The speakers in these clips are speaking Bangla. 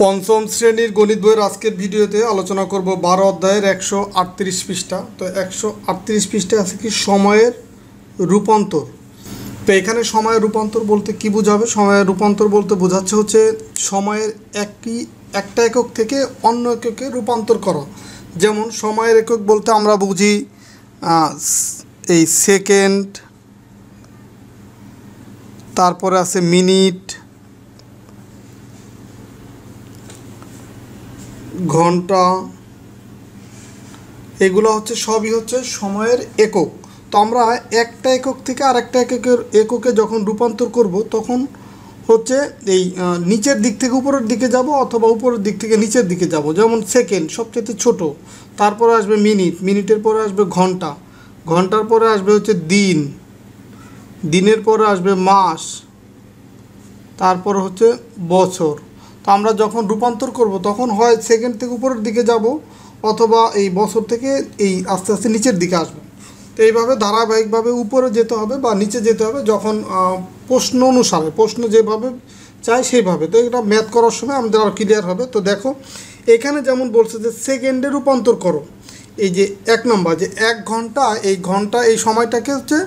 পঞ্চম শ্রেণীর গণিত বইয়ের আজকের ভিডিওতে আলোচনা করব 12 অধ্যায়ের 138 পৃষ্ঠা। তো 138 পৃষ্ঠায় আছে কি সময়ের রূপান্তর। তো এখানে সময়ের রূপান্তর বলতে কি বোঝাবে? সময়ের রূপান্তর বলতে বোঝাচ্ছে হচ্ছে সময়ের একটা একক থেকে অন্য এককে রূপান্তর করা। যেমন সময়ের একক বলতে আমরা বুঝি এই সেকেন্ড, তারপরে আছে মিনিট, ঘন্টা, এগুলো হচ্ছে সবই হচ্ছে সময়ের একক। তো আমরা একটা একক থেকে আরেকটা এককে যখন রূপান্তর করব তখন হচ্ছে এই নিচের দিক থেকে উপরের দিকে যাব অথবা উপরের দিক থেকে নিচের দিকে যাব। যেমন সেকেন্ড সবচেয়ে ছোট, তারপরে আসবে মিনিট, মিনিটের পরে আসবে ঘন্টা, ঘন্টার পরে আসবে হচ্ছে দিন, দিনের পরে আসবে মাস, তারপর হচ্ছে বছর। তো আমরা যখন রূপান্তর করব তখন হয় সেকেন্ড থেকে উপরের দিকে যাব অথবা এই বছর থেকে এই আস্তে আস্তে নিচের দিকে আসবে। তো এইভাবে ধারাবাহিকভাবে উপরে যেতে হবে বা নিচে যেতে হবে যখন প্রশ্ন অনুসারে, প্রশ্ন যেভাবে চাই সেইভাবে। তো এটা ম্যাথ করার সময় আমাদের আর ক্লিয়ার হবে। তো দেখো এখানে যেমন বলছে যে সেকেন্ডে রূপান্তর করো। এই যে 1 নম্বর যে 1 ঘন্টা, এই ঘন্টা এই সময়টাকে হচ্ছে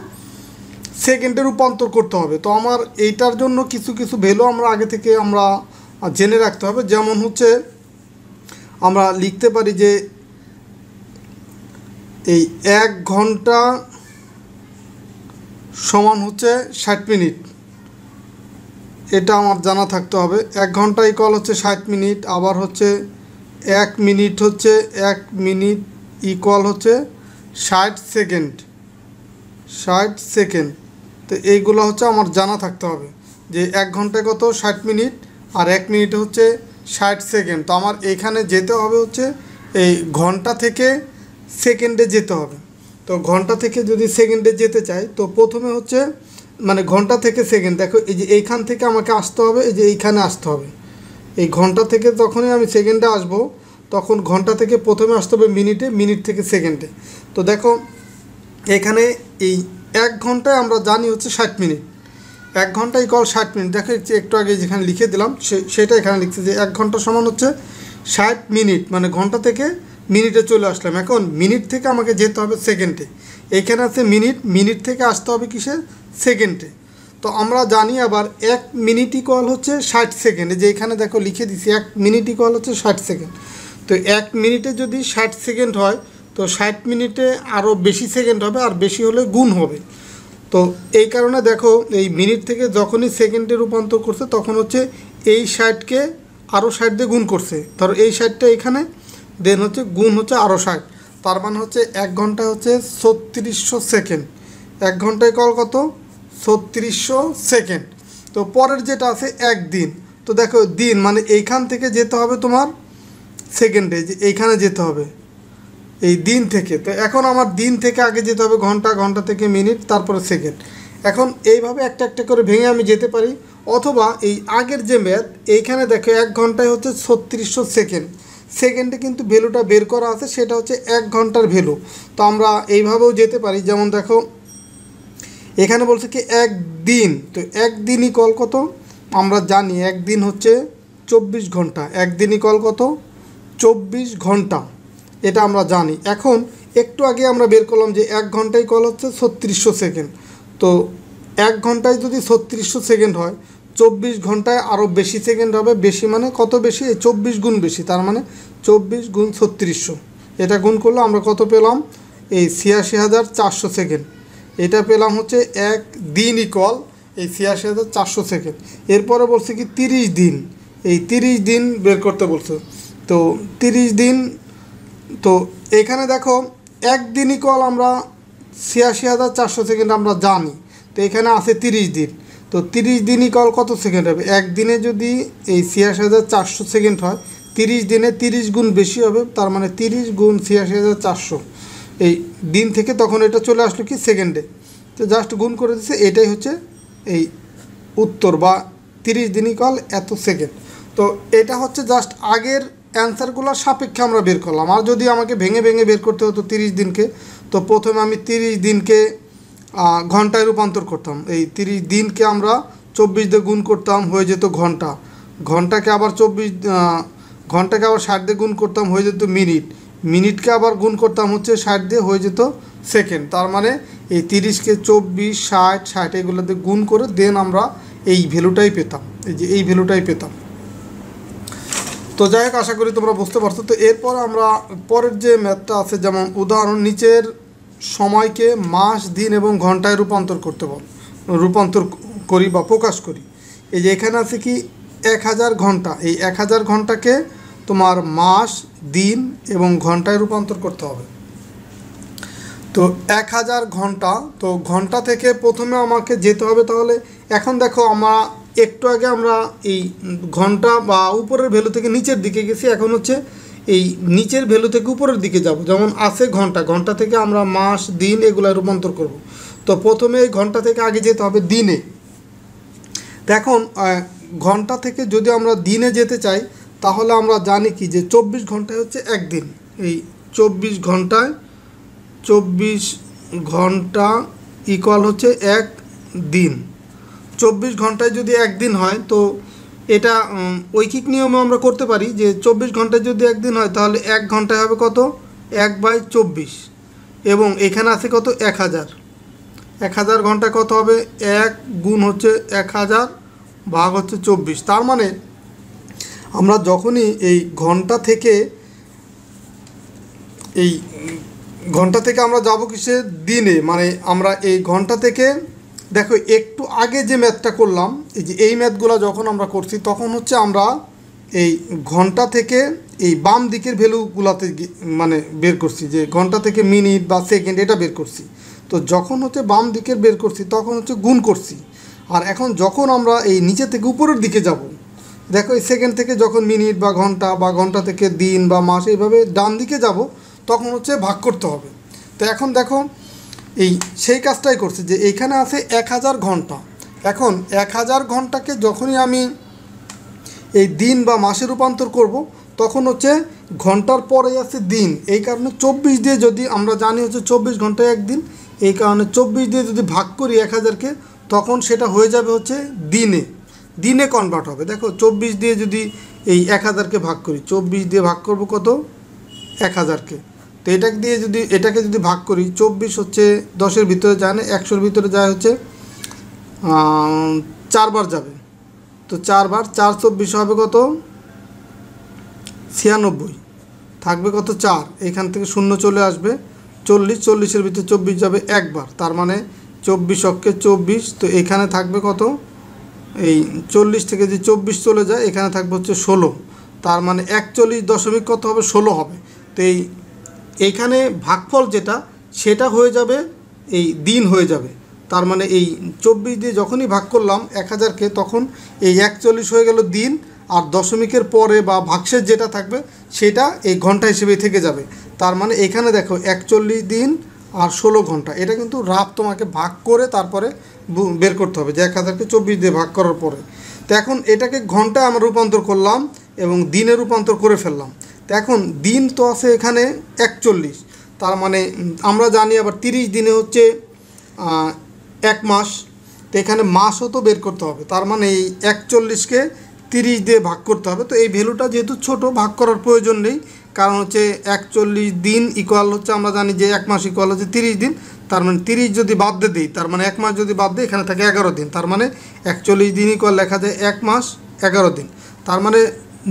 সেকেন্ডে রূপান্তর করতে হবে। তো আমার এইটার জন্য কিছু কিছু ভ্যালু আমরা আগে থেকে আমরা জেনে রাখতে হবে। যেমন হচ্ছে আমরা লিখতে পারি যে এই 1 ঘন্টা সমান হচ্ছে 60 মিনিট, এটা আমার জানা থাকতে হবে। 1 ঘন্টা ইকুয়াল হচ্ছে 60 মিনিট। আবার হচ্ছে 1 মিনিট হচ্ছে 1 মিনিট ইকুয়াল হচ্ছে 60 সেকেন্ড, 60 সেকেন্ড। তো এইগুলো হচ্ছে আমার জানা থাকতে হবে যে 1 ঘন্টায় কত 60 মিনিট আর 1 মিনিট হচ্ছে 60 সেকেন্ড। তো আমার এখানে যেতে হবে হচ্ছে এই ঘন্টা থেকে সেকেন্ডে যেতে হবে। তো ঘন্টা থেকে যদি সেকেন্ডে যেতে চাই তো প্রথমে হচ্ছে মানে ঘন্টা থেকে সেকেন্ড, দেখো এই যে এইখান থেকে আমাকে আসতে হবে, এই যে এইখানে আসতে হবে। এই ঘন্টা থেকে যখনই আমি সেকেন্ডে আসব তখন ঘন্টা থেকে প্রথমে আসতে হবে মিনিটে, মিনিট থেকে সেকেন্ডে। তো দেখো এখানে এই 1 ঘন্টায় আমরা জানি হচ্ছে 60 মিনিট, 1 ঘন্টা ইকুয়াল 60 মিনিট। দেখো একটু আগে যেখানে লিখে দিলাম সেটা এখানে লিখছে যে 1 ঘন্টা সমান হচ্ছে 60 মিনিট, মানে ঘন্টা থেকে মিনিটে চলে আসলাম। এখন মিনিট থেকে আমাকে যেতে হবে সেকেন্ডে, এইখানে আছে মিনিট, মিনিট থেকে আসতে হবে কিসে সেকেন্ডে। তো আমরা জানি আবার 1 মিনিট ইকুয়াল হচ্ছে 60 সেকেন্ড, যে এখানে দেখো লিখে দিছি 1 মিনিট ইকুয়াল হচ্ছে 60 সেকেন্ড। তো 1 মিনিটে যদি 60 সেকেন্ড হয় তো 60 মিনিটে আরও বেশি সেকেন্ড হবে, আর বেশি হলে গুণ হবে। তো এই কারণে দেখো এই মিনিট থেকে যখনই সেকেন্ডে রূপান্তর করছে তখন হচ্ছে এই 60কে আরও 60 দিয়ে গুণ করছে। ধরো এই 60টা এখানে, দেন হচ্ছে গুণ হচ্ছে আরও 60, তার মানে হচ্ছে 1 ঘন্টা হচ্ছে 3600 সেকেন্ড। 1 ঘন্টায় কল কত 3600 সেকেন্ড। তো পরের যেটা আছে 1 দিন। তো দেখো দিন মানে এইখান থেকে যেতে হবে তোমার সেকেন্ডে, যে এইখানে যেতে হবে এই দিন থেকে। তো এখন আমার দিন থেকে আগে যেতে হবে ঘন্টা, ঘন্টা থেকে মিনিট, তারপরে সেকেন্ড। এখন এইভাবে একটা একটা করে ভেঙে আমি যেতে পারি। অথবা এই আগের যে ম্যাথ, এইখানে দেখো 1 ঘন্টায় হচ্ছে 3600 সেকেন্ড, সেকেন্ডে কিন্তু ভ্যালুটা বের করা আছে, সেটা হচ্ছে 1 ঘন্টার ভ্যালু। তো আমরা এইভাবেও যেতে পারি। যেমন দেখো এখানে বলছে কি 1 দিন, তো 1 দিন ইকুয়াল কত আমরা জানি 1 দিন হচ্ছে 24 ঘন্টা, 1 দিন ইকুয়াল কত 24 ঘন্টা, এটা আমরা জানি। এখন একটু আগে আমরা বের করলাম যে 1 ঘন্টায় কল হচ্ছে 3600 সেকেন্ড। তো 1 ঘন্টায় যদি 3600 সেকেন্ড হয়, 24 ঘন্টায় আরও বেশি সেকেন্ড হবে। বেশি মানে কত বেশি, এই 24 গুণ বেশি, তার মানে 24 গুণ 3600, এটা গুণ করলে আমরা কত পেলাম এই 86400 সেকেন্ড। এটা পেলাম হচ্ছে 1 দিন ইকুয়াল এই 86400 সেকেন্ড। এরপরে বলছে কি 30 দিন, এই 30 দিন বের করতে বলছে। তো 30 দিন, তো এখানে দেখো 1 দিন ইকুয়াল আমরা 86400 সেকেন্ড আমরা জানি। তো এখানে আছে 30 দিন, তো 30 দিন ইকুয়াল কত সেকেন্ড হবে, 1 দিনে যদি এই 86400 সেকেন্ড হয়, 30 দিনে 30 গুণ বেশি হবে, তার মানে 30 গুণ 86400 এই দিন থেকে, তখন এটা চলে আসলো কি সেকেন্ডে। তো জাস্ট গুণ করে দিচ্ছে, এটাই হচ্ছে এই উত্তর, বা 30 দিন ইকুয়াল এত সেকেন্ড। তো এটা হচ্ছে জাস্ট আগের অ্যান্সারগুলোর সাপেক্ষে আমরা বের করলাম। আর যদি আমাকে ভেঙে ভেঙে বের করতে হতো 30 দিনকে, তো প্রথমে আমি 30 দিনকে ঘন্টায় রূপান্তর করতাম। এই 30 দিনকে আমরা 24 দিয়ে গুণ করতাম, হয়ে যেত ঘন্টা, ঘন্টাকে আবার 60 দিয়ে গুণ করতাম, হয়ে যেত মিনিট। মিনিটকে আবার গুণ করতাম হচ্ছে 60 দিয়ে, হয়ে যেত সেকেন্ড। তার মানে এই 30কে 24, 60 এগুলোতে গুণ করে দেন আমরা এই ভ্যালুটাই পেতাম, এই যে এই ভ্যালুটাই পেতাম। তো যাই হোক, আশা করি তোমরা বুঝতে পারছো। তো এরপর আমরা পরের যে ম্যাথটা আছে, যেমন উদাহরণ, নিচের সময়কে মাস, দিন এবং ঘন্টায় রূপান্তর করি বা প্রকাশ করি। এই যে এখানে আছে কি 1000 ঘন্টা, এই 1000 ঘন্টাকে তোমার মাস, দিন এবং ঘন্টায় রূপান্তর করতে হবে। তো 1000 ঘন্টা, তো ঘন্টা থেকে প্রথমে আমাকে যেতে হবে। তাহলে এখন দেখো, একটু আগে আমরা এই ঘন্টা বা উপরের ভ্যালু থেকে নিচের দিকে গেছি, এখন হচ্ছে এই নিচের ভ্যালু থেকে উপরের দিকে যাব। যেমন আছে ঘন্টা, ঘন্টা থেকে আমরা মাস, দিন এগুলো রূপান্তর করব। তো প্রথমে এই ঘন্টা থেকে আগে যেতে হবে দিনে। তো এখন ঘন্টা থেকে যদি আমরা দিনে যেতে চাই, তাহলে আমরা জানি কি যে 24 ঘন্টায় হচ্ছে একদিন। এই 24 ঘন্টা ইকুয়াল হচ্ছে এক দিন। 24 ঘন্টায় যদি একদিন হয়, তো এটা ঐকিক নিয়মে আমরা করতে পারি যে 24 ঘন্টায় যদি একদিন হয়, তাহলে 1 ঘন্টায় হবে কত, 1/24। এবং এখানে আছে কত, 1000। 1000 ঘন্টা কত হবে, 1 গুণ হচ্ছে 1000 ভাগ হচ্ছে 24। তার মানে আমরা যখনই এই ঘন্টা থেকে আমরা যাব কিসে, দিনে। মানে আমরা এই ঘন্টা থেকে, দেখো একটু আগে যে ম্যাথটা করলাম, এই যে এই ম্যাথগুলো যখন আমরা করছি, তখন হচ্ছে আমরা এই ঘন্টা থেকে এই বাম দিকের ভ্যালুগুলাতে মানে বের করছি, যে ঘন্টা থেকে মিনিট বা সেকেন্ড এটা বের করছি। তো যখন হচ্ছে বাম দিকের বের করছি, তখন হচ্ছে গুণ করছি। আর এখন যখন আমরা এই নিচে থেকে উপরের দিকে যাব, দেখো এই সেকেন্ড থেকে যখন মিনিট বা ঘন্টা থেকে দিন বা মাস, এইভাবে ডান দিকে যাব, তখন হচ্ছে ভাগ করতে হবে। তো এখন দেখো এই সেই কাজটাই করছে, যে এইখানে আছে 1000 ঘন্টা। এখন 1000 ঘন্টাকে যখনই আমি এই দিন বা মাসে রূপান্তর করব, তখন হচ্ছে ঘন্টার পরে আছে দিন। এই কারণে 24 দিয়ে, যদি আমরা জানি হচ্ছে 24 ঘন্টায় একদিন, এই কারণে 24 দিয়ে যদি ভাগ করি 1000কে, তখন সেটা হয়ে যাবে হচ্ছে দিনে কনভার্ট হবে। দেখো 24 দিয়ে যদি এই 1000কে ভাগ করি, 24 দিয়ে ভাগ করব কত, 1000কে। তো এটাকে যদি ভাগ করি, 24 হচ্ছে 10-এর ভিতরে যায় না, 100-এর ভিতরে যায় হচ্ছে 4 বার যাবে। তো 4 বার 4 24 হবে কত, 96। থাকবে কত, 4। এখান থেকে শূন্য চলে আসবে, 40। 40-এর ভিতরে 24 যাবে একবার, তার মানে 24 অক্ষে 24। তো এখানে থাকবে কত, এই 40 থেকে যে 24 চলে যায়, এখানে থাকবে হচ্ছে 16। তার মানে 41 দশমিক কত হবে, 16 হবে। তো এইখানে ভাগফল যেটা, সেটা হয়ে যাবে এই দিন হয়ে যাবে। তার মানে এই 24 দিয়ে যখনই ভাগ করলাম 1000কে, তখন এই 41 হয়ে গেল দিন, আর দশমিকের পরে বা ভাগশেষ যেটা থাকবে, সেটা এই ঘন্টা হিসেবে থেকে যাবে। তার মানে এখানে দেখো 41 দিন আর 16 ঘন্টা। এটা কিন্তু রাফ তোমাকে ভাগ করে তারপরে বের করতে হবে, যে 1000কে 24 দিয়ে ভাগ করার পরে। তো এখন এটাকে ঘন্টায় আমরা রূপান্তর করলাম এবং দিনে রূপান্তর করে ফেললাম। তো এখন দিন তো আছে এখানে 41। তার মানে আমরা জানি আবার 30 দিনে হচ্ছে 1 মাস। তো এখানে মাসও তো বের করতে হবে। তার মানে এই 41কে 30 দিয়ে ভাগ করতে হবে। তো এই ভ্যালুটা যেহেতু ছোট, ভাগ করার প্রয়োজন নেই, কারণ হচ্ছে 41 দিন ইকুয়াল হচ্ছে, আমরা জানি যে 1 মাস ইকুয়াল হচ্ছে 30 দিন। তার মানে 30 যদি বাদ দিয়ে দিই, তার মানে 1 মাস যদি বাদ দিই, এখানে থাকে 11 দিন। তার মানে 41 দিন ইকুয়াল লেখা যায় 1 মাস 11 দিন। তার মানে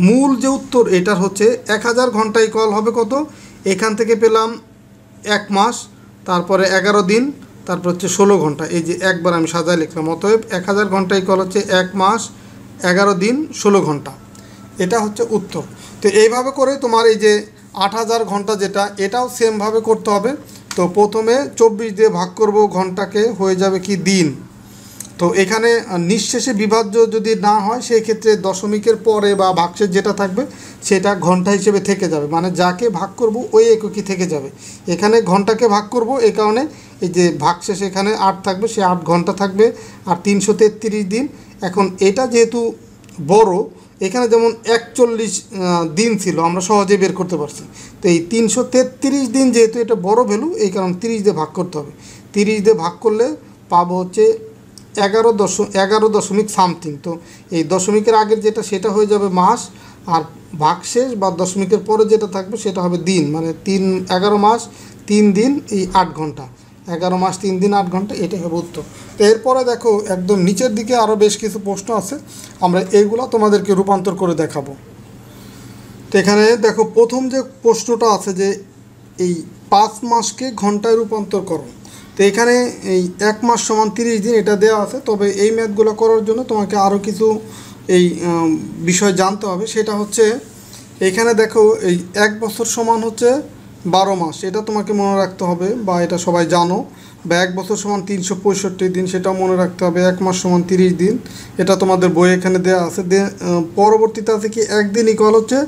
মূল যে উত্তর এটার হচ্ছে 1000 ঘন্টা ইকুয়াল হবে কত, এখান থেকে পেলাম 1 মাস, তারপরে 11 দিন, তারপর হচ্ছে 16 ঘন্টা। এই যে একবার আমি সাজায় লিখলাম। অতএব 1000 ঘন্টা ইকুয়াল হচ্ছে 1 মাস 11 দিন 16 ঘন্টা। এটা হচ্ছে উত্তর। তো এইভাবে করে তোমার এই যে 8000 ঘন্টা যেটা, এটাও সেমভাবে করতে হবে। তো প্রথমে 24 দিয়ে ভাগ করব ঘন্টাকে, হয়ে যাবে কি দিন। তো এখানে নিঃশেষে বিভাজ্য যদি না হয়, সেই ক্ষেত্রে দশমিকের পরে বা ভাগশেষ যেটা থাকবে, সেটা ঘন্টা হিসেবে থেকে যাবে। মানে যাকে ভাগ করব ওই এককই থেকে যাবে। এখানে ঘন্টাকে ভাগ করব, এই কারণে এই যে ভাগশেষ এখানে 8 থাকবে, সে 8 ঘন্টা থাকবে, আর 333 দিন। এখন এটা যেহেতু বড়, এখানে যেমন 41 দিন ছিল, আমরা সহজেই বের করতে পারছি। তো এই 333 দিন যেহেতু এটা বড় ভ্যালু, এই কারণে 30 দিয়ে ভাগ করতে হবে। 30 দিয়ে ভাগ করলে পাবো হচ্ছে 11 দশমিক সামথিং। তো এই দশমিকের আগের যেটা সেটা হয়ে যাবে মাস, আর ভাগশেষ বা দশমিকের পরে যেটা থাকবে সেটা হবে দিন। মানে 11 মাস 3 দিন এই 8 ঘন্টা, 11 মাস 3 দিন 8 ঘন্টা, এটাই হবে উত্তর। তো এরপরে দেখো একদম নিচের দিকে আরও বেশ কিছু প্রশ্ন আছে, আমরা এইগুলো তোমাদেরকে রূপান্তর করে দেখাবো। তো এখানে দেখো প্রথম যে প্রশ্নটা আছে যে এই 5 মাসকে ঘন্টায় রূপান্তর করো। তো এখানে এই 1 মাস সমান 30 দিন এটা দেওয়া আছে, তবে এই ম্যাথগুলো করার জন্য তোমাকে আরও কিছু এই বিষয় জানতে হবে। সেটা হচ্ছে এখানে দেখো এই 1 বছর সমান হচ্ছে 12 মাস, এটা তোমাকে মনে রাখতে হবে, বা এটা সবাই জানো। বা 1 বছর সমান 365 দিন, সেটাও মনে রাখতে হবে। 1 মাস সমান 30 দিন, এটা তোমাদের বই এখানে দেওয়া আছে। পরবর্তীতে আছে কি 1 দিন ইকুয়াল হচ্ছে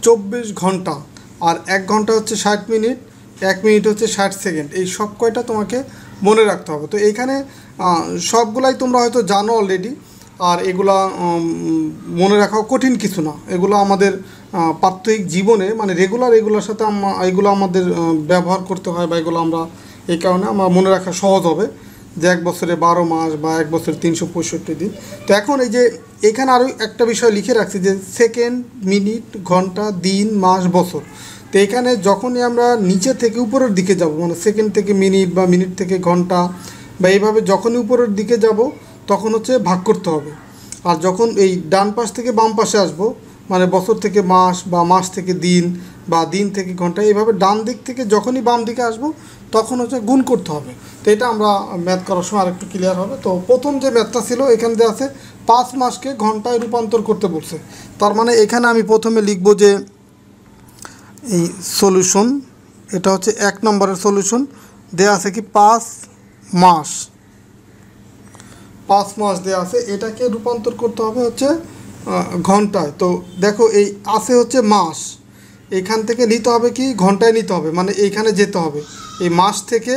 24 ঘন্টা, আর 1 ঘন্টা হচ্ছে 60 মিনিট, 1 মিনিট হচ্ছে 60 সেকেন্ড। এই সব কয়টা তোমাকে মনে রাখতে হবে। তো এইখানে সবগুলাই তোমরা হয়তো জানো অলরেডি, আর এগুলা মনে রাখাও কঠিন কিছু না। এগুলো আমাদের প্রাত্যহিক জীবনে মানে রেগুলার এগুলোর সাথে এগুলো আমাদের ব্যবহার করতে হয়, বা এগুলো আমরা এই কারণে আমার মনে রাখা সহজ হবে যে 1 বছরে 12 মাস বা 1 বছরে 365 দিন। তো এখন এই যে এখানে আরও একটা বিষয় লিখে রাখছি যে সেকেন্ড, মিনিট, ঘন্টা, দিন, মাস, বছর। তো এখানে যখনই আমরা নিচে থেকে উপরের দিকে যাব, মানে সেকেন্ড থেকে মিনিট বা মিনিট থেকে ঘন্টা বা এইভাবে যখনই উপরের দিকে যাব তখন হচ্ছে ভাগ করতে হবে। আর যখন এই ডান পাশ থেকে বাম পাশে আসব, মানে বছর থেকে মাস বা মাস থেকে দিন বা দিন থেকে ঘন্টা, এইভাবে ডান দিক থেকে যখনই বাম দিকে আসব তখন হচ্ছে গুণ করতে হবে। তো এটা আমরা ম্যাথ করার সময় আরেকটু ক্লিয়ার হবে। তো প্রথম যে ম্যাথটা ছিল এখানে যে আছে 5 মাসকে ঘন্টায় রূপান্তর করতে বলছে। তার মানে এখানে আমি প্রথমে লিখব যে এই সলিউশন, এটা হচ্ছে 1 নম্বরের সলিউশন, দেওয়া আছে কি 5 মাস, 5 মাস দেওয়া আছে, এটাকে রূপান্তর করতে হবে হচ্ছে ঘন্টায়। তো দেখো এই আছে হচ্ছে মাস, এইখান থেকে নিতে হবে কি ঘন্টায় নিতে হবে, মানে এইখানে যেতে হবে, এই মাস থেকে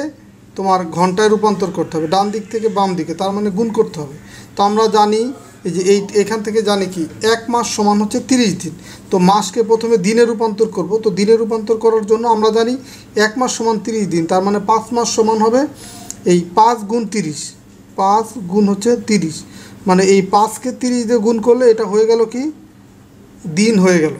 তোমার ঘন্টায় রূপান্তর করতে হবে ডান দিক থেকে বাম দিকে, তার মানে গুণ করতে হবে। তো আমরা জানি এই যে এখান থেকে জানি কি 1 মাস সমান হচ্ছে 30 দিন। তো মাসকে প্রথমে দিনে রূপান্তর করব। তো দিনে রূপান্তর করার জন্য আমরা জানি 1 মাস সমান 30 দিন, তার মানে 5 মাস সমান হবে এই 5 গুণ 30, 5 গুণ হচ্ছে 30, মানে এই 5কে 30 দিয়ে গুণ করলে এটা হয়ে গেল কি দিন হয়ে গেল।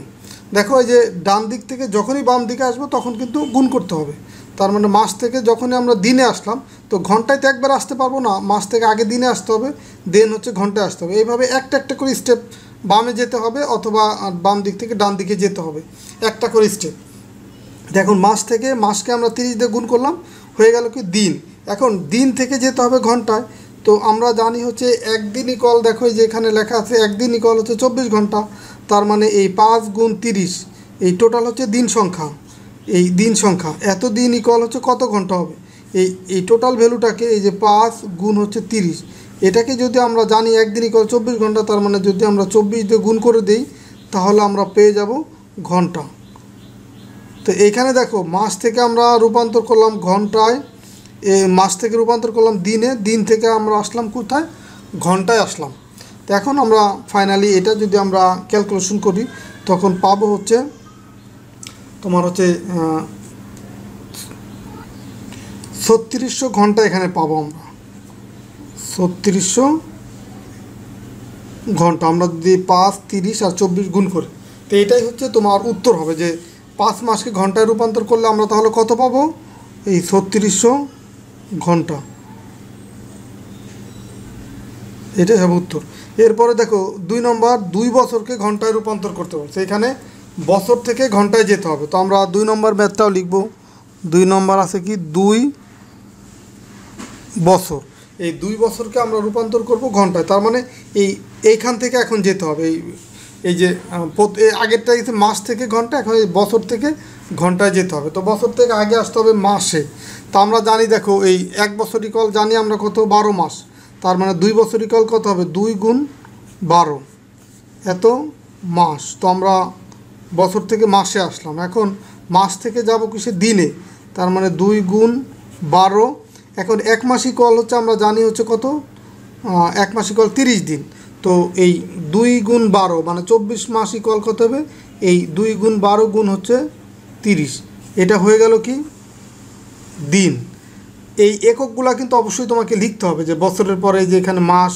দেখো এই যে ডান দিক থেকে যখনই বাম দিকে আসবো তখন কিন্তু গুণ করতে হবে। তার মানে মাস থেকে যখনই আমরা দিনে আসলাম, তো ঘন্টায় তো একবার আসতে পারবো না, মাস থেকে আগে দিনে আসতে হবে, দেন হচ্ছে ঘন্টায় আসতে হবে। এইভাবে একটা একটা করে স্টেপ বামে যেতে হবে, অথবা বাম দিক থেকে ডান দিকে যেতে হবে, একটা করে স্টেপ। দেখুন মাস থেকে মাসকে আমরা 30 দিয়ে গুণ করলাম, হয়ে গেল কি দিন। এখন দিন থেকে যেতে হবে ঘন্টায়। তো আমরা জানি হচ্ছে একদিন ইকুয়াল, দেখো এই যে এখানে লেখা আছে একদিন ইকুয়াল হচ্ছে 24 ঘন্টা। তার মানে এই 5 গুণ 30, এই টোটাল হচ্ছে দিন সংখ্যা, এই দিন সংখ্যা এত দিন ইকুয়াল হচ্ছে কত ঘন্টা হবে। এই টোটাল ভ্যালুটাকে এই যে 5 গুণ হচ্ছে 30, এটাকে যদি আমরা জানি একদিন ইকুয়াল 24 ঘন্টা, তার মানে যদি আমরা 24 দিয়ে গুণ করে দিই তাহলে আমরা পেয়ে যাব ঘন্টা। তো এইখানে দেখো মাস থেকে আমরা রূপান্তর করলাম ঘন্টায়, মাস থেকে রূপান্তর করলাম দিনে, দিন থেকে আমরা আসলাম কোথায় ঘন্টায় আসলাম। তো এখন আমরা ফাইনালি এটা যদি আমরা ক্যালকুলেশন করি তখন পাবো হচ্ছে তোমার হচ্ছে 3600 ঘন্টা এখানে পাবো আমরা, 3600 ঘন্টা আমরা যদি 5, 30 আর 24 গুণ করি, তো এটাই হচ্ছে তোমার উত্তর হবে যে 5 মাসকে ঘন্টায় রূপান্তর করলে আমরা তাহলে কত পাবো, এই 3600 ঘন্টা, এটাই হবে উত্তর। এরপরে দেখো 2 নম্বর, 2 বছরকে ঘন্টায় রূপান্তর করতে বলছে, এখানে বছর থেকে ঘন্টায় যেতে হবে। তো আমরা 2 নম্বর ম্যাথটাও লিখব। 2 নম্বর আছে কি 2 বছর, এই 2 বছরকে আমরা রূপান্তর করব ঘন্টায়। তার মানে এইখান থেকে এখন যেতে হবে, এই যে আগেরটা গেছে মাস থেকে ঘন্টা, এখন এই বছর থেকে ঘন্টায় যেতে হবে। তো বছর থেকে আগে আসতে হবে মাসে। তো আমরা জানি দেখো এই 1 বছর ইকুয়াল জানি আমরা কত 12 মাস, তার মানে 2 বছর ইকুয়াল কত হবে 2 গুণ 12 এত মাস। তো আমরা বছর থেকে মাসে আসলাম, এখন মাস থেকে যাব কিসে দিনে, তার মানে 2 গুণ 12। এখন 1 মাস ইকুয়াল হচ্ছে আমরা জানি হচ্ছে কত 1 মাস ইকুয়াল 30 দিন। তো এই 2 গুণ 12 মানে 24 মাস ইকুয়াল কত হবে, এই 2 গুণ 12 গুণ হচ্ছে 30, এটা হয়ে গেল কি দিন। এই এককগুলা কিন্তু অবশ্যই তোমাকে লিখতে হবে, যে বছরের পরে যে এখানে মাস,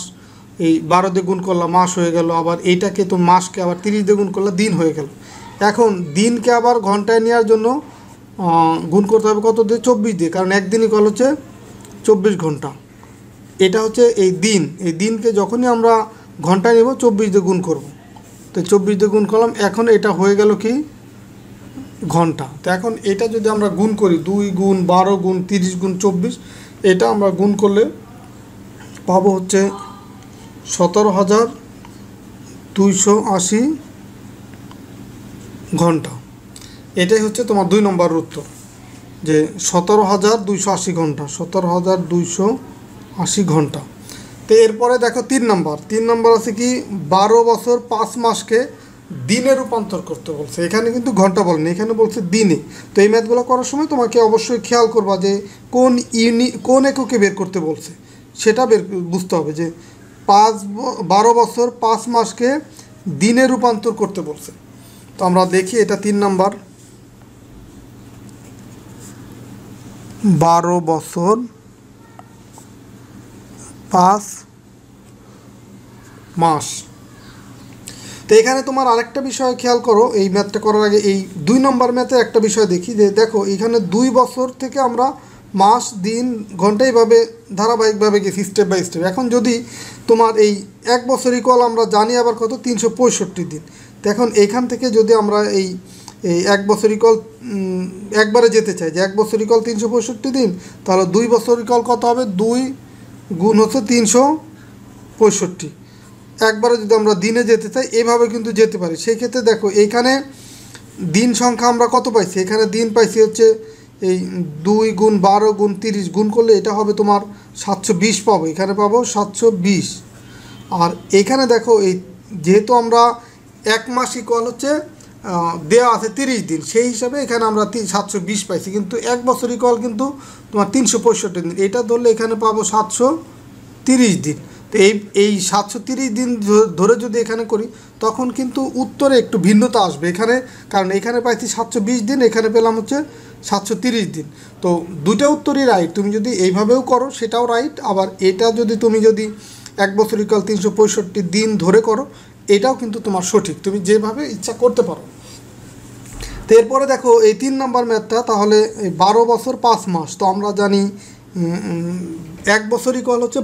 এই 12 দিয়ে গুণ করলা মাস হয়ে গেল, আবার এইটাকে তো মাসকে আবার 30 দিয়ে গুণ করলে দিন হয়ে গেল। এখন দিনকে আবার ঘন্টায় নেওয়ার জন্য গুণ করতে হবে কত দিয়ে? 24 দিয়ে, কারণ একদিন ইকুয়াল হচ্ছে 24 ঘন্টা। এটা হচ্ছে এই দিন, এই দিনকে যখনই আমরা ঘন্টায় নেব 24 দিয়ে গুণ করব, তো 24 দিয়ে গুণ করলাম। এখন এটা হয়ে গেল কি ঘন্টা। তো এখন এটা যদি আমরা গুণ করি 2 গুণ 12 গুণ 30 গুণ 24, এটা আমরা গুণ করলে পাবো হচ্ছে 17,280 ঘন্টা। এটাই হচ্ছে তোমার 2 নম্বর উত্তর, যে 17,280 ঘন্টা, 17,280 ঘন্টা। তো এরপরে দেখো 3 নম্বর আছে কি 12 বছর 5 মাসকে দিনে রূপান্তর করতে বলছে। এখানে কিন্তু ঘন্টা বলেনি, এখানে বলছে দিনে। তো এই ম্যাথগুলো করার সময় তোমাকে অবশ্যই খেয়াল করবা যে কোন এককে বের করতে বলছে, সেটা বুঝতে হবে যে 12 বছর 5 মাসকে দিনে রূপান্তর করতে বলছে। তো আমরা দেখি এটা 3 নম্বর, 12 বছর 5 মাস। তো এখানে তোমার আরেকটা বিষয় খেয়াল করো, এই ম্যাথটা করার আগে এই 2 নম্বর ম্যাথে একটা বিষয় দেখি, যে দেখো এখানে 2 বছর থেকে আমরা মাস দিন ঘন্টা এইভাবে ধারাবাহিকভাবে গেছি স্টেপ বাই স্টেপ। এখন যদি তোমার এই 1 বছর ইকুয়াল আমরা জানি আবার কত 365 দিন। তো এখন এইখান থেকে যদি আমরা এই 1 বছর ইকুয়াল একবারে যেতে চাই, যে 1 বছর ইকুয়াল 365 দিন, তাহলে 2 বছর ইকুয়াল কত হবে? 2 গুণ হচ্ছে 365। একবারে যদি আমরা দিনে যেতে চাই এভাবে কিন্তু যেতে পারি। সেই ক্ষেত্রে দেখো এইখানে দিন সংখ্যা আমরা কত পাইছি? এখানে দিন পাইছি হচ্ছে এই 2 গুণ 12 গুণ 30 গুণ করলে এটা হবে তোমার 720 পাবো, এখানে পাবো 720। আর এখানে দেখো এই যেহেতু আমরা 1 মাস ইকুয়াল হচ্ছে দেওয়া আছে 30 দিন, সেই হিসাবে এখানে আমরা 720 পাইছি, কিন্তু 1 বছর ইকুয়াল কিন্তু তোমার 365 দিন। এটা ধরলে এখানে পাবো 730 দিন। তো এই 730 দিন ধরে যদি এখানে করি তখন কিন্তু উত্তরে একটু ভিন্নতা আসবে এখানে, কারণ এখানে পাইছি 720 দিন, এখানে পেলাম হচ্ছে 730 দিন। তো দুটো উত্তরই রাইট, তুমি যদি এইভাবেও করো সেটাও রাইট, আবার এটা যদি তুমি 1 বছর ইকুয়াল 365 দিন ধরে করো এটাও কিন্তু তোমার সঠিক, তুমি যেভাবে ইচ্ছা করতে পারো। তো এরপরে দেখো এই 3 নম্বর ম্যাথটা, তাহলে এই 12 বছর 5 মাস, তো আমরা জানি 1 বছর ইকুয়াল হচ্ছে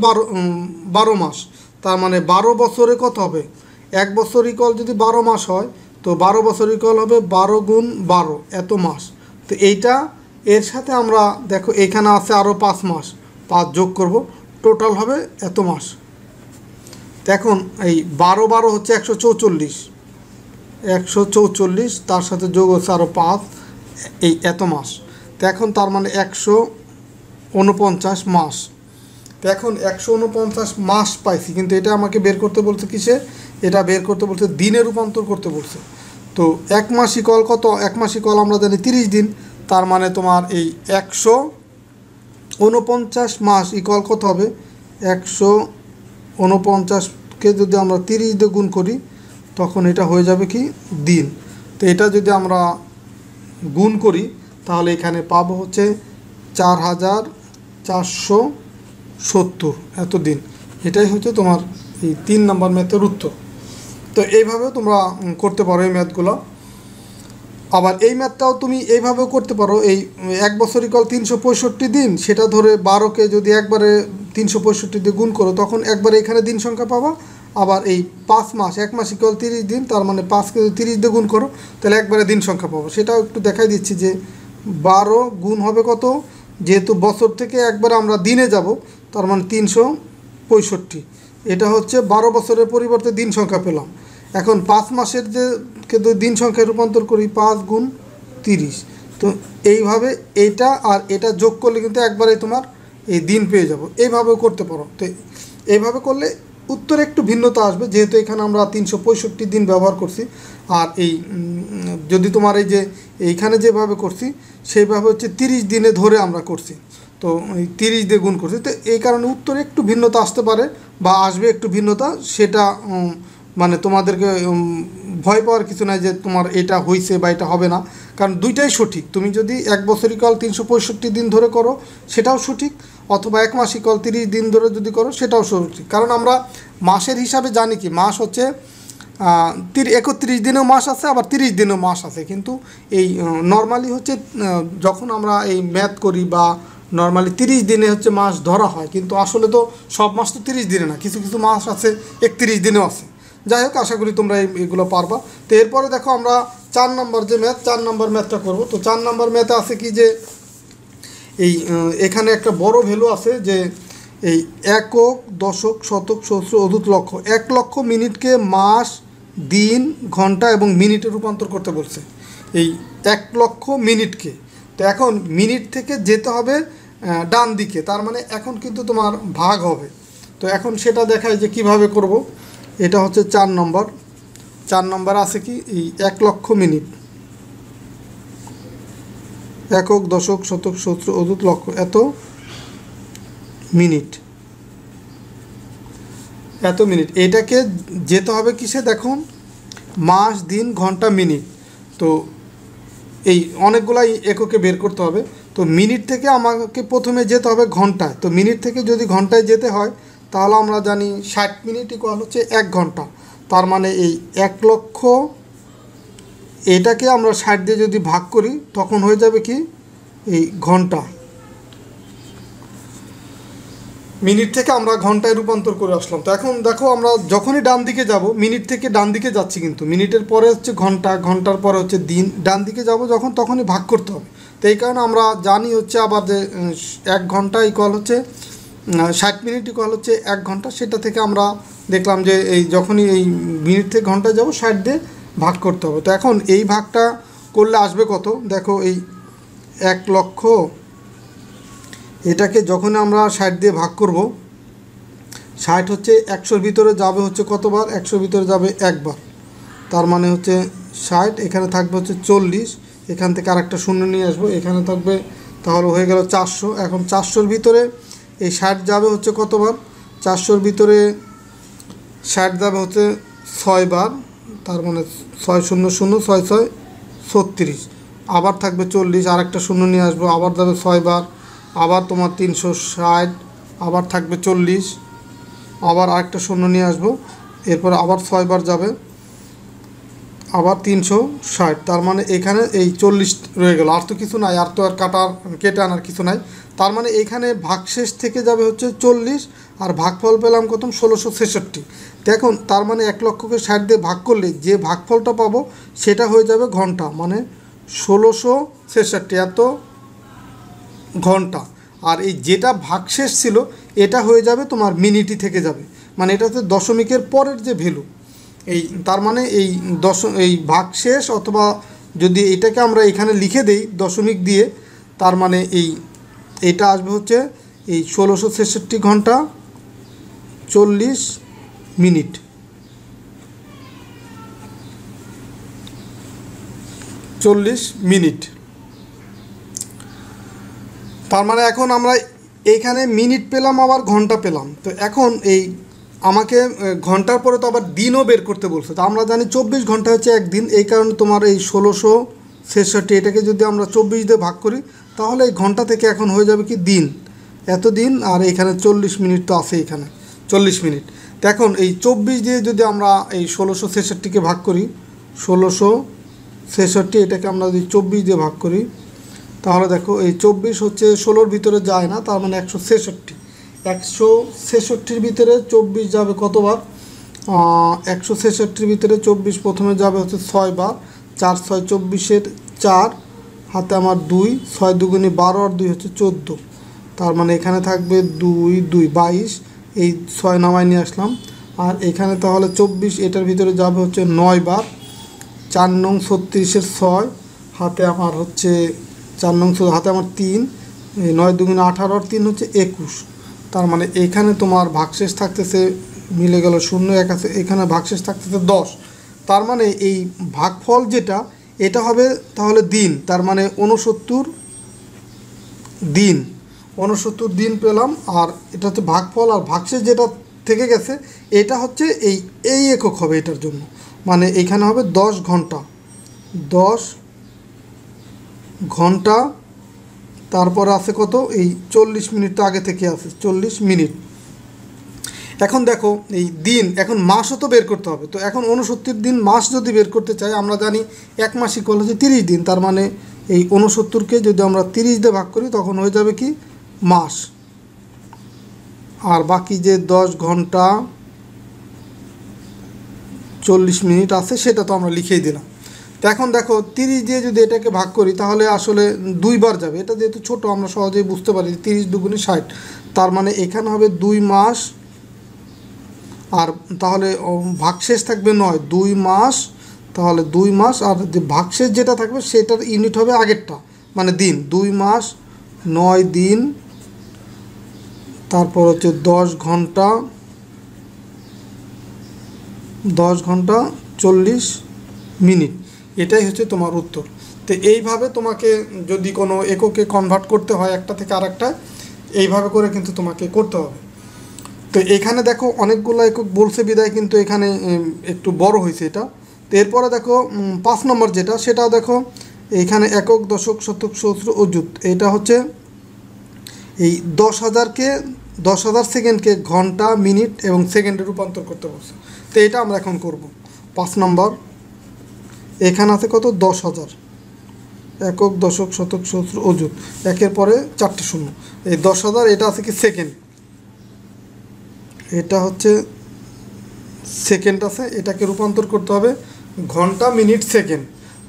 12 মাস, তার মানে 12 বছরে কত হবে? 1 বছর ইকুয়াল যদি 12 মাস হয়, তো 12 বছর ইকুয়াল হবে 12 গুণ 12 এত মাস। তো এইটা এর সাথে আমরা দেখো এখানে আছে আরও 5 মাস, 5 যোগ করব, টোটাল হবে এত মাস। এখন এই 12 হচ্ছে 144, তার সাথে যোগ হচ্ছে আরও 5, এই এত মাস। তো এখন তার মানে 149 মাস। তো এখন 149 মাস পাইছি, কিন্তু এটা আমাকে বের করতে বলছে কিসে? এটা বের করতে বলছে দিনে রূপান্তর করতে বলছে। তো 1 মাস ইকুয়াল কত? 1 মাস ইকুয়াল আমরা জানি 30 দিন, তার মানে তোমার এই 149 মাস ইকুয়াল কত হবে? 149কে যদি আমরা 30 দিয়ে গুণ করি তখন এটা হয়ে যাবে কি দিন। তো এটা যদি আমরা গুণ করি তাহলে এখানে পাবো হচ্ছে 4,470 এত দিন। এটাই হচ্ছে তোমার এই 3 নম্বর ম্যাথের উত্তর। তো এইভাবেও তোমরা করতে পারো এই ম্যাথগুলো। আবার এই ম্যাথটাও তুমি এইভাবেও করতে পারো, এই 1 বছর ইকুয়াল 365 দিন, সেটা ধরে 12কে যদি একবারে 365 দিয়ে গুণ করো তখন একবারে এখানে দিন সংখ্যা পাবা। আবার এই 5 মাস, 1 মাস ইকুয়াল 30 দিন, তার মানে 5কে যদি 30 দিয়ে গুণ করো তাহলে একবারে দিন সংখ্যা পাবো। সেটাও একটু দেখাই দিচ্ছি যে 12 গুণ হবে কত, যেহেতু বছর থেকে একবারে আমরা দিনে যাব তার মানে 365, এটা হচ্ছে 12 বছরের পরিবর্তে দিন সংখ্যা পেলাম। এখন 5 মাসের কিন্তু দিন সংখ্যায় রূপান্তর করি 5 গুণ 30, তো এইভাবে এইটা আর এটা যোগ করলে কিন্তু একবারে তোমার এই দিন পেয়ে যাব। এইভাবেও করতে পারো। তো এইভাবে করলে উত্তরে একটু ভিন্নতা আসবে, যেহেতু এখানে আমরা 365 দিন ব্যবহার করছি। আর এই যদি তোমার এই যে এইখানে যেভাবে করছি সেইভাবে হচ্ছে 30 দিনে ধরে আমরা করছি, তো এই 30 দিয়ে গুণ করছি। তো এই কারণে উত্তরে একটু ভিন্নতা আসতে পারে বা আসবে একটু ভিন্নতা, সেটা মানে তোমাদেরকে ভয় পাওয়ার কিছু নাই যে তোমার এটা হয়েছে বা এটা হবে না, কারণ দুইটাই সঠিক। তুমি যদি 1 বছর ইকুয়াল 365 দিন ধরে করো সেটাও সঠিক, অথবা 1 মাস ইকুয়াল 30 দিন ধরে যদি করো সেটাও সঠিক, কারণ আমরা মাসের হিসাবে জানি কি মাস হচ্ছে 31 দিনেও মাস আছে, আবার 30 দিনেও মাস আছে। কিন্তু এই নর্মালি হচ্ছে যখন আমরা এই ম্যাথ করি বা নর্মালি 30 দিনে হচ্ছে মাস ধরা হয়, কিন্তু আসলে তো সব মাস তো 30 দিনে না, কিছু কিছু মাস আছে 31 দিনেও আছে। যাই হোক, আশা করি তোমরা এগুলো পারবা। তো এরপরে দেখো আমরা 4 নম্বর যে ম্যাথ, 4 নম্বর ম্যাথটা করব। তো 4 নম্বর ম্যাথে আছে কি যে এই এখানে একটা বড় ভ্যালু আছে যে এই একক, দশক, শতক, সহস্র, অযুত, লক্ষ। 1 লক্ষ মিনিটকে মাস, দিন, ঘন্টা এবং মিনিটে রূপান্তর করতে বলছে, এই 1 লক্ষ মিনিটকে। তো এখন মিনিট থেকে যেতে হবে ডান দিকে, তার মানে এখন কিন্তু তোমার ভাগ হবে। তো এখন সেটা দেখায় যে কিভাবে করব। এটা হচ্ছে 4 নম্বর। 4 নম্বর আছে কি এই 1 লক্ষ মিনিট, একক, দশক, শতক, সহস্র, অযুত, লক্ষ, এত মিনিট, এত মিনিট। এটাকে যেতে হবে কিসে দেখুন, মাস, দিন, ঘন্টা, মিনিট। তো এই অনেকগুলাই এককে বের করতে হবে। তো মিনিট থেকে আমাকে প্রথমে যেতে হবে ঘন্টায়। তো মিনিট থেকে যদি ঘন্টায় যেতে হয় তাহলে আমরা জানি 60 মিনিট ইকুয়াল হচ্ছে 1 ঘন্টা। তার মানে এই 1 লক্ষ এটাকে আমরা 60 দিয়ে যদি ভাগ করি তখন হয়ে যাবে কি এই ঘন্টা। মিনিট থেকে আমরা ঘন্টায় রূপান্তর করে আসলাম। তো এখন দেখো আমরা যখনই ডান দিকে যাব, মিনিট থেকে ডান দিকে যাচ্ছি, কিন্তু মিনিটের পরে হচ্ছে ঘন্টা, ঘন্টার পরে হচ্ছে দিন, ডান দিকে যাব যখন তখনই ভাগ করতে হবে। তো এই কারণে আমরা জানি হচ্ছে আবার যে 1 ঘন্টা ইকুয়াল হচ্ছে 60 মিনিট ইকুয়াল হচ্ছে 1 ঘন্টা। সেটা থেকে আমরা দেখলাম যে এই যখনই এই মিনিট থেকে ঘন্টায় যাব 60 দিয়ে ভাগ করতে হবে। তো এখন এই ভাগটা করলে আসবে কত দেখো, এই 1 লক্ষ এটাকে যখন আমরা 60 দিয়ে ভাগ করব, 60 হচ্ছে 100-র ভিতরে যাবে হচ্ছে কতবার, 100-র ভিতরে যাবে একবার। তার মানে হচ্ছে 60, এখানে থাকবে হচ্ছে 40, এখান থেকে আরেকটা শূন্য নিয়ে আসবো, এখানে থাকবে, তাহলে হয়ে গেল 400। এখন 400-র ভিতরে এই 60 যাবে হচ্ছে কতবার, 400-র ভিতরে 60 যাবে হচ্ছে 6 বার। তার মানে 6 শূন্য শূন্য 6 6 36, আবার থাকবে 40, আরেকটা শূন্য নিয়ে আসবো, আবার যাবে 6 বার, আবার তোমার 360, আবার থাকবে 40, আবার আরেকটা শূন্য নিয়ে আসবো, এরপর আবার 6 বার যাবে, আবার 360। তার মানে এখানে এই 40 রয়ে গেল, আর তো কিছু নাই, আর তো আর কেটে আনার কিছু নাই। তার মানে এখানে ভাগশেষ থেকে যাবে হচ্ছে 40, আর ভাগফল পেলাম কত, 1666। দেখুন তার মানে 1 লক্ষকে 60 দিয়ে ভাগ করলে যে ভাগফলটা পাবো সেটা হয়ে যাবে ঘন্টা, মানে 1666 এত ঘন্টা। আর এই যেটা ভাগশেষ ছিল এটা হয়ে যাবে তোমার মিনিটই থেকে যাবে, মানে এটা হচ্ছে দশমিকের পরের যে ভ্যালু। এই তার মানে এই ভাগশেষ, অথবা যদি এটাকে আমরা এখানে লিখে দেই দশমিক দিয়ে, তার মানে এটা আসবে হচ্ছে এই 1666 ঘন্টা 40 মিনিট। তার মানে এখন আমরা এইখানে মিনিট পেলাম, আবার ঘন্টা পেলাম। তো এখন এই আমাকে ঘন্টার পরে তো আবার দিনও বের করতে বলছে। তো আমরা জানি 24 ঘন্টা হচ্ছে একদিন, এই কারণে তোমার এই 1666 এটাকে যদি আমরা 24 দিয়ে ভাগ করি তাহলে এই ঘন্টা থেকে এখন হয়ে যাবে কি দিন, এত দিন। আর এখানে 40 মিনিট তো আছে, এখানে 40 মিনিট। তো এখন এই 24 দিয়ে যদি আমরা এই 1666কে ভাগ করি, 1666 এটাকে আমরা যদি 24 দিয়ে ভাগ করি তাহলে দেখো এই 24 হচ্ছে 16-র ভিতরে যায় না, তার মানে 166। 166-র ভিতরে 24 যাবে কতবার, 166-র ভিতরে 24 প্রথমে যাবে হচ্ছে 6 বার, 4 6 24-এর 4, হাতে আমার 2, 6 দুগুণে 12 আর 2 হচ্ছে 14। তার মানে এখানে থাকবে 2 2 22, এই 6 নামায় নিয়ে আসলাম। আর এখানে তাহলে 24 এটার ভিতরে যাবে হচ্ছে 9 বার, 4 নং 36-এর 6, হাতে আমার হচ্ছে 4 নং, হাতে আমার 3, 9 দুগুণে 18 আর 3 হচ্ছে 21। তার মানে এখানে তোমার ভাগশেষ থাকতেছে, মিলে গেল 0 1 আছে, এখানে ভাগশেষ থাকতেছে 10। তার মানে এই ভাগফল যেটা এটা হবে তাহলে দিন, তার মানে 69 দিন, 69 দিন পেলাম। আর এটা হচ্ছে ভাগফল, আর ভাগশেষ যেটা থেকে গেছে এটা হচ্ছে এই একক হবে এটার জন্য, মানে এখানে হবে 10 ঘন্টা, 10 ঘন্টা। তারপরে আছে কত, এই 40 মিনিট তো আগে থেকে আছে, 40 মিনিট। এখন দেখো এই দিন, এখন মাসও তো বের করতে হবে। তো এখন 69 দিন মাস যদি বের করতে চাই, আমরা জানি এক মাস ইকুয়াল হচ্ছে 30 দিন। তার মানে এই 69কে যদি আমরা 30 দিয়ে ভাগ করি তখন হয়ে যাবে কি মাস। আর বাকি যে 10 ঘন্টা 40 মিনিট আছে সেটা তো আমরা লিখেই দিলাম। তো এখন দেখো 30 দিয়ে যদি এটাকে ভাগ করি তাহলে আসলে দুইবার যাবে। এটা যেহেতু ছোট আমরা সহজেই বুঝতে পারি 30 দুগুণে 60। তার মানে এখানে হবে 2 মাস, আর তাহলে ভাগশেষ থাকবে 9, 2 মাস, তাহলে 2 মাস। আর যে ভাগশেষ যেটা থাকবে সেটার ইউনিট হবে আগেরটা, মানে দিন, 2 মাস 9 দিন, তারপর হচ্ছে 10 ঘন্টা 40 মিনিট। এটাই হচ্ছে তোমার উত্তর। তো এইভাবে তোমাকে যদি কোনো এককে কনভার্ট করতে হয় একটা থেকে আরেকটা, এইভাবে করে কিন্তু তোমাকে করতে হবে। তো এখানে দেখো অনেকগুলো একক বলছে বিদায় কিন্তু এখানে একটু বড় হয়েছে এটা। তো এরপরে দেখো 5 নম্বর যেটা, সেটাও দেখো এইখানে একক, দশক, শতক, সহস্র, অযুত। এটা হচ্ছে এই 10,000 সেকেন্ডকে ঘন্টা, মিনিট এবং সেকেন্ডে রূপান্তর করতে বলছে। তো এটা আমরা এখন করব। 5 নম্বর এখানে আছে কত, 10,000, একক, দশক, শতক, সহস্র, অযুত, একের পরে 4টে শূন্য। এই 10,000 এটা আছে কি সেকেন্ড, এটা হচ্ছে সেকেন্ড আছে, এটাকে রূপান্তর করতে হবে ঘন্টা, মিনিট, সেকেন্ড।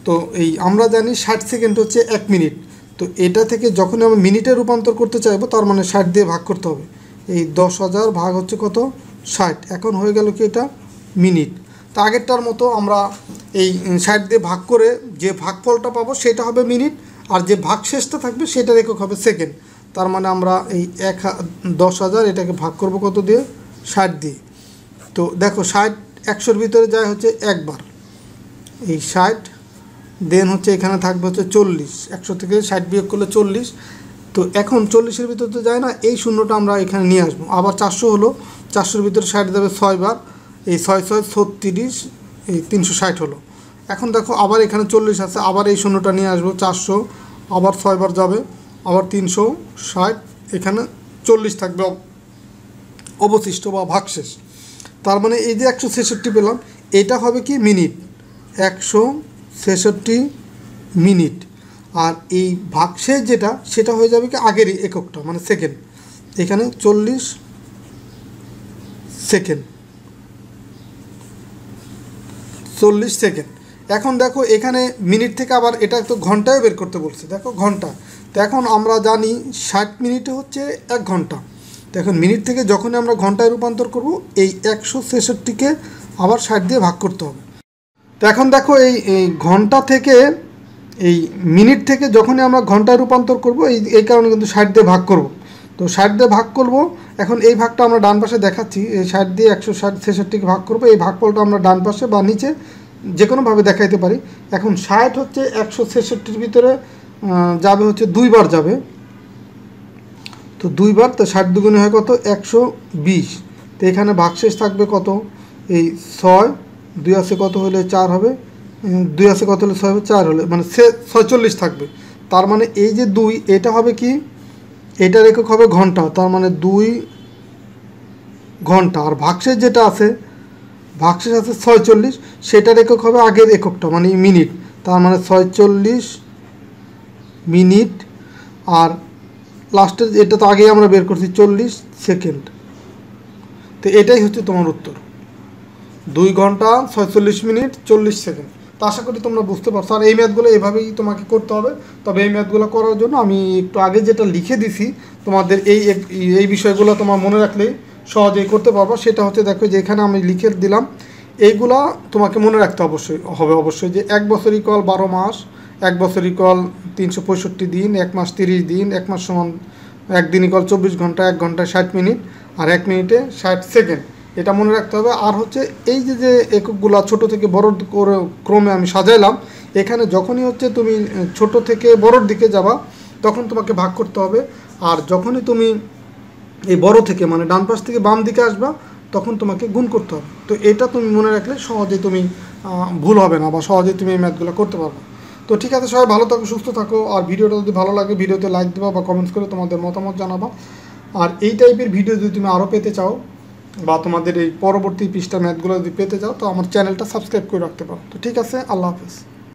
তো এই আমরা জানি 60 সেকেন্ড হচ্ছে 1 মিনিট। তো এটা থেকে যখন আমরা মিনিটে রূপান্তর করতে চাইবো তার মানে 60 দিয়ে ভাগ করতে হবে। এই 10,000 ভাগ হচ্ছে কত, 60। এখন হয়ে গেল কি এটা মিনিট। তো আগেরটার মতো আমরা এই 60 দিয়ে ভাগ করে যে ভাগফলটা পাবো সেটা হবে মিনিট, আর যে ভাগশেষটা থাকবে সেটার একক হবে সেকেন্ড। তার মানে আমরা এই 10,000 এটাকে ভাগ করব কত দিয়ে, 60 দিয়ে। তো দেখো 60 100-র ভিতরে যায় হচ্ছে একবার, এই 60 দেন হচ্ছে এখানে থাকবে হচ্ছে 40, 100 থেকে 60 বিয়োগ করলে 40। তো এখন 40-এর ভিতরে তো যায় না, এই শূন্যটা আমরা এখানে নিয়ে আসবো। আবার 400 হলো, 400-র ভিতরে 60 দেবে 6 বার, এই 6 6 36, এই 360 হলো। এখন দেখো আবার এখানে 40 আছে, আবার এই শূন্যটা নিয়ে আসবো, 400 আবার 6 বার যাবে, আবার 360, এখানে 40 থাকবে অবশিষ্ট বা ভাগশেষ। তার মানে এই যে 166 পেলাম, এটা হবে কি মিনিট, 166 মিনিট। আর এই ভাগশেষ যেটা সেটা হয়ে যাবে কি আগের এককটা, মানে সেকেন্ড। এখানে 40 সেকেন্ড, 40 সেকেন্ড। এখন দেখো এখানে মিনিট থেকে আবার এটা তো ঘন্টায় বের করতে বলছে, দেখো ঘন্টা। তো এখন আমরা জানি 60 মিনিটে হচ্ছে 1 ঘন্টা। তো এখন মিনিট থেকে যখনই আমরা ঘন্টায় রূপান্তর করব এই 166কে আবার 60 দিয়ে ভাগ করতে হবে। তো এখন দেখো এই ঘন্টা থেকে, এই মিনিট থেকে যখনই আমরা ঘন্টায় রূপান্তর করব এই কারণে কিন্তু 60 দিয়ে ভাগ করব। তো 60 দিয়ে ভাগ করব। এখন এই ভাগটা আমরা ডান পাশে দেখাচ্ছি, এই 60 দিয়ে 166কে ভাগ করব। এই ভাগফলটা আমরা ডান পাশে বা নিচে যে কোনোভাবে দেখাইতে পারি। এখন 60 হচ্ছে 166-র ভিতরে যাবে হচ্ছে 2 বার যাবে, তো 2 বার, তো 60 দুগুণে হয় কত, 120। তো এখানে ভাগশেষ থাকবে কত, এই 6, 2 আছে কত হলে 4 হবে, 2 আছে কত হলে 6 হবে, 4 হলে মানে 46 থাকবে। তার মানে এই যে 2 এটা হবে কি, এটার একক হবে ঘন্টা, তার মানে 2 ঘন্টা। আর ভাগশেষ যেটা আছে, ভাগশেষ আছে 46, সেটার একক হবে আগের এককটা মানে মিনিট, তার মানে 46 মিনিট। আর লাস্টের এটা তো আগেই আমরা বের করছি 40 সেকেন্ড। তো এটাই হচ্ছে তোমার উত্তর, 2 ঘন্টা 46 মিনিট 40 সেকেন্ড। তো আশা করি তোমরা বুঝতে পারছো। আর এই ম্যাথগুলো এভাবেই তোমাকে করতে হবে। তবে এই ম্যাথগুলো করার জন্য আমি একটু আগে যেটা লিখে দিছি তোমাদের এই বিষয়গুলো তোমার মনে রাখলেই সহজেই করতে পারবা। সেটা হচ্ছে দেখো যে এখানে আমি লিখে দিলাম, এইগুলা তোমাকে মনে রাখতে অবশ্যই যে 1 বছর ইকুয়াল 12 মাস, 1 বছর ইকুয়াল 365 দিন, 1 মাস 30 দিন, 1 মাস সমান 1 দিন ইকুয়াল 24 ঘন্টা, 1 ঘন্টায় 60 মিনিট, আর 1 মিনিটে 60 সেকেন্ড। এটা মনে রাখতে হবে। আর হচ্ছে এই যে এককগুলো ছোট থেকে বড় ক্রমে আমি সাজাইলাম, এখানে যখনই হচ্ছে তুমি ছোট থেকে বড়র দিকে যাবা তখন তোমাকে ভাগ করতে হবে। আর যখনই তুমি এই বড় থেকে মানে ডান পাশ থেকে বাম দিকে আসবা তখন তোমাকে গুণ করতে হবে। তো এটা তুমি মনে রাখলে সহজেই তুমি ভুল হবে না বা সহজেই তুমি এই ম্যাথগুলো করতে পারবে। তো ঠিক আছে, সবাই ভালো থাকো, সুস্থ থাকো। আর ভিডিওটা যদি ভালো লাগে ভিডিওতে লাইক দেবা বা কমেন্টস করে তোমাদের মতামত জানাবা। আর এই টাইপের ভিডিও যদি তুমি আরও পেতে চাও বা তোমাদের এই পরবর্তী পৃষ্ঠা ম্যাথগুলো যদি পেতে চাও তো আমার চ্যানেলটা সাবস্ক্রাইব করে রাখতে পারো। তো ঠিক আছে, আল্লাহ হাফেজ।